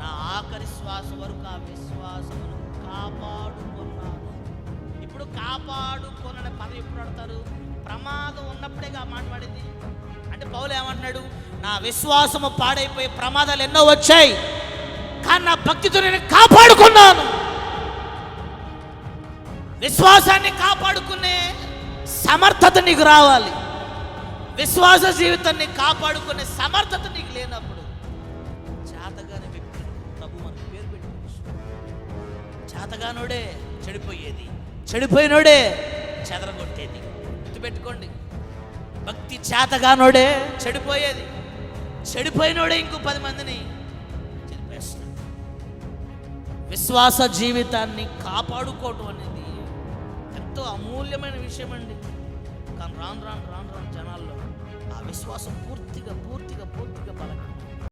నా ఆఖరి శ్వాస వరకు ఆ విశ్వాసమును కాపాడుకున్నాను. ఇప్పుడు కాపాడుకున్న పదవి ఎప్పుడు అడతారు? ప్రమాదం ఉన్నప్పుడే మాట్లాడింది. అంటే పౌలు ఏమంటున్నాడు? నా విశ్వాసము పాడైపోయి ప్రమాదాలు ఎన్నో వచ్చాయి, కానీ నా భక్తితో నేను కాపాడుకున్నాను. విశ్వాసాన్ని కాపాడుకునే సమర్థత నీకు రావాలి. విశ్వాస జీవితాన్ని కాపాడుకునే సమర్థత నీకు లేనప్పుడు చేతగానే వ్యక్తి ప్రభు మనకు పేరు పెట్టుకోవచ్చు. చేతగానోడే చెడిపోయేది, చెడిపోయినోడే చెదరగొట్టేది. గుర్తుపెట్టుకోండి, భక్తి చేతగానోడే చెడిపోయేది, చెడిపోయినోడే ఇంకో 10 మందిని చెడిపేస్తాడు. విశ్వాస జీవితాన్ని కాపాడుకోవటం అనేది ఎంతో అమూల్యమైన విషయం అండి. కానీ రాను రాను జనాల్లో ఆ విశ్వాసం పూర్తిగా బలహీనం.